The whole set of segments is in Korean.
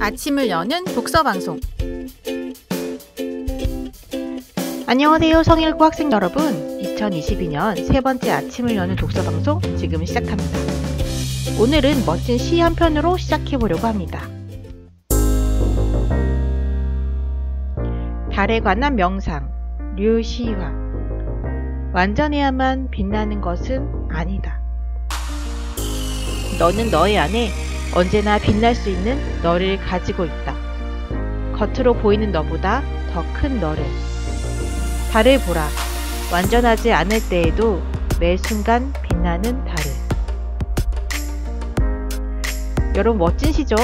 아침을 여는 독서방송. 안녕하세요, 성일고 학생 여러분. 2022년 세 번째 아침을 여는 독서방송 지금 시작합니다. 오늘은 멋진 시 한 편으로 시작해보려고 합니다. 달에 관한 명상, 류시화. 완전해야만 빛나는 것은 아니다. 너는 너의 안에 언제나 빛날 수 있는 너를 가지고 있다. 겉으로 보이는 너보다 더 큰 너를. 달을 보라. 완전하지 않을 때에도 매 순간 빛나는 달을. 여러분, 멋진 시죠?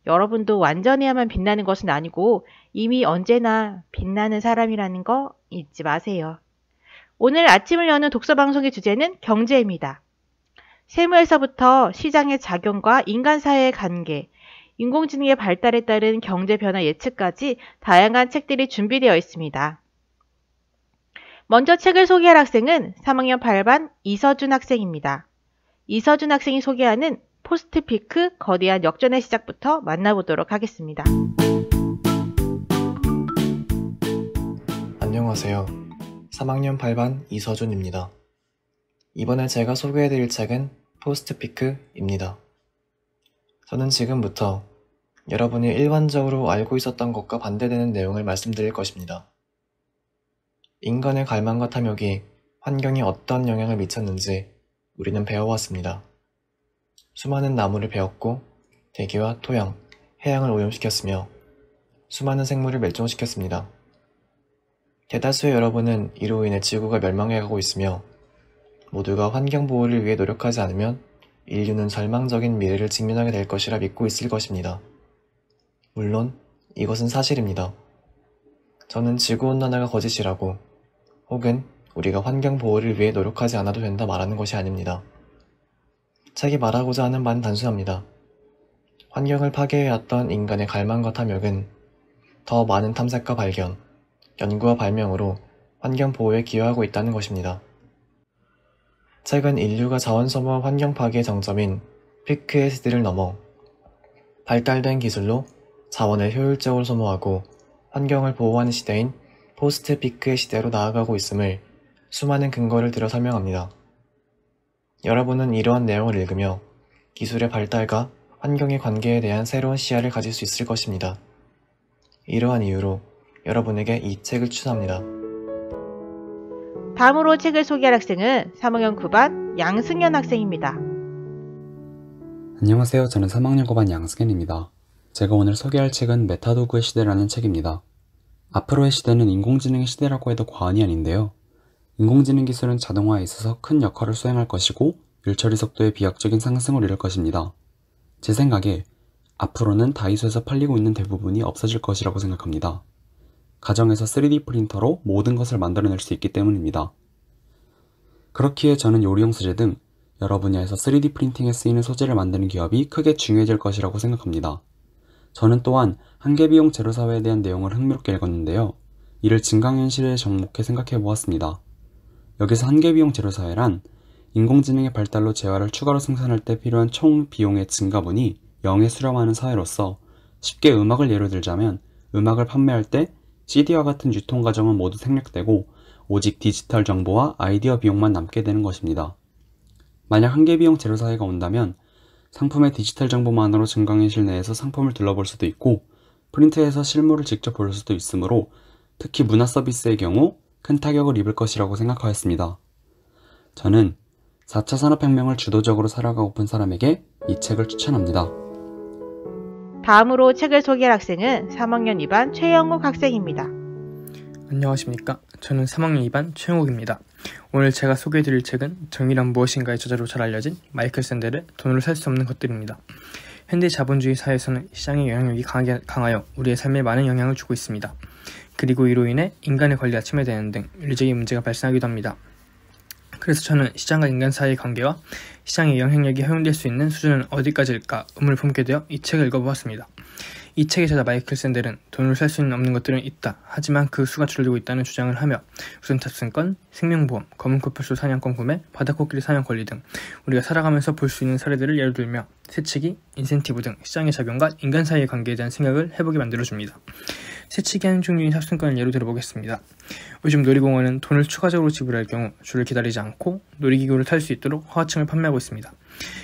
여러분도 완전해야만 빛나는 것은 아니고 이미 언제나 빛나는 사람이라는 거 잊지 마세요. 오늘 아침을 여는 독서방송의 주제는 경제입니다. 세무에서부터 시장의 작용과 인간 사회의 관계, 인공지능의 발달에 따른 경제 변화 예측까지 다양한 책들이 준비되어 있습니다. 먼저 책을 소개할 학생은 3학년 8반 이서준 학생입니다. 이서준 학생이 소개하는 포스트피크 거대한 역전의 시작부터 만나보도록 하겠습니다. 안녕하세요. 3학년 8반 이서준입니다. 이번에 제가 소개해드릴 책은 포스트피크입니다. 저는 지금부터 여러분이 일반적으로 알고 있었던 것과 반대되는 내용을 말씀드릴 것입니다. 인간의 갈망과 탐욕이 환경에 어떤 영향을 미쳤는지 우리는 배워왔습니다. 수많은 나무를 베었고 대기와 토양, 해양을 오염시켰으며 수많은 생물을 멸종시켰습니다. 대다수의 여러분은 이로 인해 지구가 멸망해가고 있으며 모두가 환경보호를 위해 노력하지 않으면 인류는 절망적인 미래를 직면하게 될 것이라 믿고 있을 것입니다. 물론 이것은 사실입니다. 저는 지구온난화가 거짓이라고 혹은 우리가 환경보호를 위해 노력하지 않아도 된다 말하는 것이 아닙니다. 책이 말하고자 하는 바는 단순합니다. 환경을 파괴해왔던 인간의 갈망과 탐욕은 더 많은 탐색과 발견, 연구와 발명으로 환경보호에 기여하고 있다는 것입니다. 책은 인류가 자원 소모와 환경 파괴의 정점인 피크의 시대를 넘어 발달된 기술로 자원을 효율적으로 소모하고 환경을 보호하는 시대인 포스트 피크의 시대로 나아가고 있음을 수많은 근거를 들어 설명합니다. 여러분은 이러한 내용을 읽으며 기술의 발달과 환경의 관계에 대한 새로운 시야를 가질 수 있을 것입니다. 이러한 이유로 여러분에게 이 책을 추천합니다. 다음으로 책을 소개할 학생은 3학년 9반 양승현 학생입니다. 안녕하세요. 저는 3학년 9반 양승현입니다. 제가 오늘 소개할 책은 메타도그의 시대라는 책입니다. 앞으로의 시대는 인공지능의 시대라고 해도 과언이 아닌데요. 인공지능 기술은 자동화에 있어서 큰 역할을 수행할 것이고 일처리 속도의 비약적인 상승을 이룰 것입니다. 제 생각에 앞으로는 다이소에서 팔리고 있는 대부분이 없어질 것이라고 생각합니다. 가정에서 3D 프린터로 모든 것을 만들어낼 수 있기 때문입니다. 그렇기에 저는 요리용 소재 등 여러 분야에서 3D 프린팅에 쓰이는 소재를 만드는 기업이 크게 중요해질 것이라고 생각합니다. 저는 또한 한계비용 제로사회에 대한 내용을 흥미롭게 읽었는데요. 이를 증강현실에 접목해 생각해 보았습니다. 여기서 한계비용 제로사회란 인공지능의 발달로 재화를 추가로 생산할 때 필요한 총 비용의 증가분이 0에 수렴하는 사회로서 쉽게 음악을 예로 들자면 음악을 판매할 때 CD와 같은 유통 과정은 모두 생략되고 오직 디지털 정보와 아이디어 비용만 남게 되는 것입니다. 만약 한계비용 제로사회가 온다면 상품의 디지털 정보만으로 증강현실 내에서 상품을 둘러볼 수도 있고 프린트에서 실물을 직접 볼 수도 있으므로 특히 문화 서비스의 경우 큰 타격을 입을 것이라고 생각하였습니다. 저는 4차 산업혁명을 주도적으로 살아가고픈 사람에게 이 책을 추천합니다. 다음으로 책을 소개할 학생은 3학년 2반 최영욱 학생입니다. 안녕하십니까. 저는 3학년 2반 최영욱입니다. 오늘 제가 소개해드릴 책은 정의란 무엇인가의 저자로 잘 알려진 마이클 샌델의 돈으로 살 수 없는 것들입니다. 현대 자본주의 사회에서는 시장의 영향력이 강하여 우리의 삶에 많은 영향을 주고 있습니다. 그리고 이로 인해 인간의 권리가 침해되는 등 윤리적인 문제가 발생하기도 합니다. 그래서 저는 시장과 인간 사이의 관계와 시장의 영향력이 허용될 수 있는 수준은 어디까지일까 의문을 품게 되어 이 책을 읽어보았습니다. 이 책의 저자 마이클 샌델은 돈으로 살 수 없는 것들은 있다. 하지만 그 수가 줄어들고 있다는 주장을 하며 우선 탑승권, 생명보험, 검은 코뿔소 사냥권 구매, 바다코끼리 사냥 권리 등 우리가 살아가면서 볼 수 있는 사례들을 예로 들며 세치기, 인센티브 등 시장의 작용과 인간 사이의 관계에 대한 생각을 해보게 만들어줍니다. 세치기 하는 종류인 탑승권을 예로 들어보겠습니다. 요즘 놀이공원은 돈을 추가적으로 지불할 경우 줄을 기다리지 않고 놀이기구를 탈 수 있도록 허가증을 판매하고 있습니다.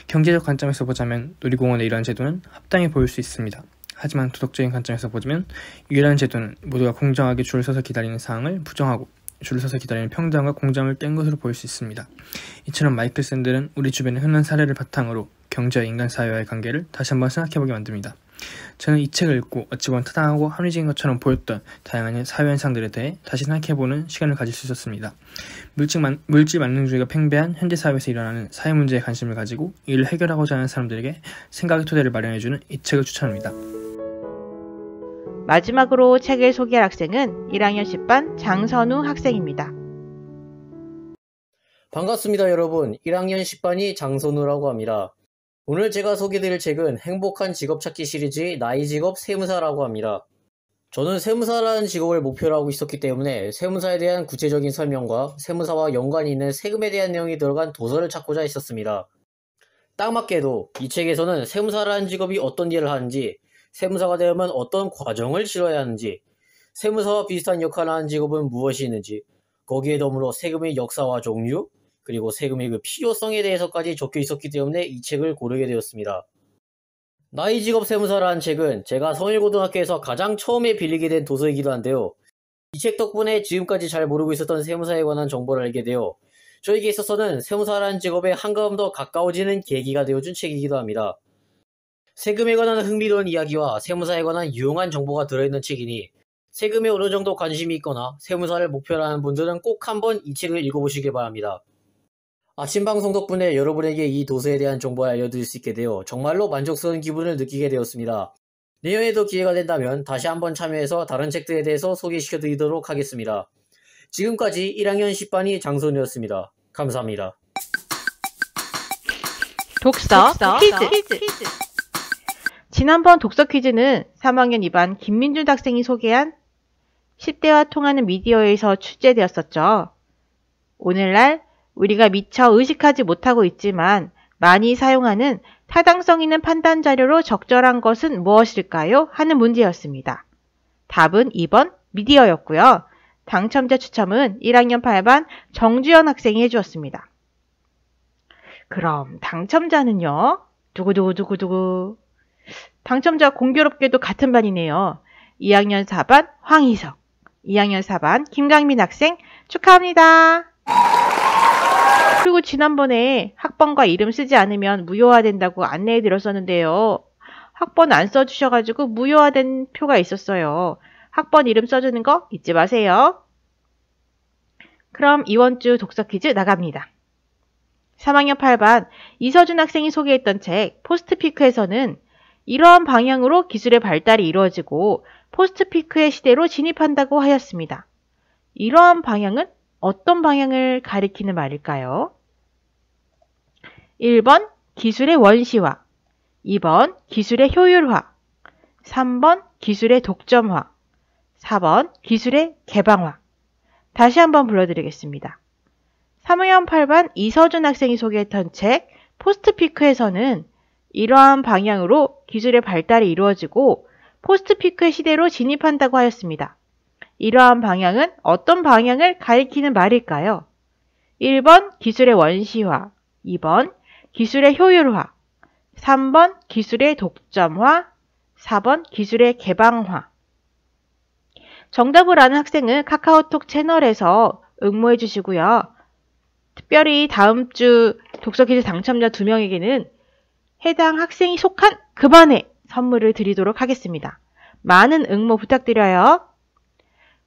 경제적 관점에서 보자면 놀이공원의 이러한 제도는 합당해 보일 수 있습니다. 하지만 도덕적인 관점에서 보자면 이러한 제도는 모두가 공정하게 줄을 서서 기다리는 사항을 부정하고 줄을 서서 기다리는 평등과 공정을 깬 것으로 보일 수 있습니다. 이처럼 마이클 샌델은 우리 주변의 흔한 사례를 바탕으로 경제와 인간 사회와의 관계를 다시 한번 생각해보게 만듭니다. 저는 이 책을 읽고 어찌 보면 타당하고 합리적인 것처럼 보였던 다양한 사회현상들에 대해 다시 생각해보는 시간을 가질 수 있었습니다. 물질 만능주의가 팽배한 현대사회에서 일어나는 사회 문제에 관심을 가지고 이를 해결하고자 하는 사람들에게 생각의 토대를 마련해주는 이 책을 추천합니다. 마지막으로 책을 소개할 학생은 1학년 10반 장선우 학생입니다. 반갑습니다, 여러분. 1학년 10반이 장선우라고 합니다. 오늘 제가 소개드릴 책은 행복한 직업 찾기 시리즈의 나의 직업 세무사라고 합니다. 저는 세무사라는 직업을 목표로 하고 있었기 때문에 세무사에 대한 구체적인 설명과 세무사와 연관이 있는 세금에 대한 내용이 들어간 도서를 찾고자 했었습니다. 딱 맞게도 이 책에서는 세무사라는 직업이 어떤 일을 하는지, 세무사가 되려면 어떤 과정을 치러야 하는지, 세무사와 비슷한 역할을 하는 직업은 무엇이 있는지, 거기에 더불어 세금의 역사와 종류, 그리고 세금의 그 필요성에 대해서까지 적혀 있었기 때문에 이 책을 고르게 되었습니다. 나의 직업 세무사라는 책은 제가 성일고등학교에서 가장 처음에 빌리게 된 도서이기도 한데요. 이 책 덕분에 지금까지 잘 모르고 있었던 세무사에 관한 정보를 알게 되어 저에게 있어서는 세무사라는 직업에 한가름 더 가까워지는 계기가 되어준 책이기도 합니다. 세금에 관한 흥미로운 이야기와 세무사에 관한 유용한 정보가 들어있는 책이니 세금에 어느 정도 관심이 있거나 세무사를 목표로 하는 분들은 꼭 한번 이 책을 읽어보시길 바랍니다. 아침 방송 덕분에 여러분에게 이 도서에 대한 정보를 알려드릴 수 있게 되어 정말로 만족스러운 기분을 느끼게 되었습니다. 내년에도 기회가 된다면 다시 한번 참여해서 다른 책들에 대해서 소개시켜드리도록 하겠습니다. 지금까지 1학년 10반이 장선우였습니다. 감사합니다. 독서 퀴즈. 지난번 독서 퀴즈는 3학년 2반 김민준 학생이 소개한 10대와 통하는 미디어에서 출제되었었죠. 오늘날 우리가 미처 의식하지 못하고 있지만 많이 사용하는 타당성 있는 판단 자료로 적절한 것은 무엇일까요? 하는 문제였습니다. 답은 2번 미디어였고요. 당첨자 추첨은 1학년 8반 정주현 학생이 해주었습니다. 그럼 당첨자는요? 두구두구두구두구. 당첨자 공교롭게도 같은 반이네요. 2학년 4반 황희석, 2학년 4반 김강민 학생 축하합니다. 그리고 지난번에 학번과 이름 쓰지 않으면 무효화된다고 안내해 드렸었는데요. 학번 안 써주셔가지고 무효화된 표가 있었어요. 학번 이름 써주는 거 잊지 마세요. 그럼 이번 주 독서 퀴즈 나갑니다. 3학년 8반 이서준 학생이 소개했던 책 포스트피크에서는 이러한 방향으로 기술의 발달이 이루어지고 포스트피크의 시대로 진입한다고 하였습니다. 이러한 방향은 어떤 방향을 가리키는 말일까요? 1번 기술의 원시화, 2번 기술의 효율화, 3번 기술의 독점화, 4번 기술의 개방화. 다시 한번 불러드리겠습니다. 3학년 8반 이서준 학생이 소개했던 책 포스트피크에서는 이러한 방향으로 기술의 발달이 이루어지고 포스트피크의 시대로 진입한다고 하였습니다. 이러한 방향은 어떤 방향을 가리키는 말일까요? 1번 기술의 원시화, 2번 기술의 효율화, 3번 기술의 독점화, 4번 기술의 개방화. 정답을 아는 학생은 카카오톡 채널에서 응모해 주시고요. 특별히 다음 주 독서 퀴즈 당첨자 2명에게는 해당 학생이 속한 그 반에 선물을 드리도록 하겠습니다. 많은 응모 부탁드려요.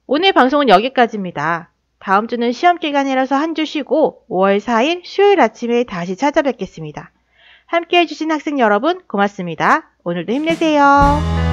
오늘 방송은 여기까지입니다. 다음 주는 시험 기간이라서 한 주 쉬고 5월 4일 수요일 아침에 다시 찾아뵙겠습니다. 함께 해주신 학생 여러분 고맙습니다. 오늘도 힘내세요.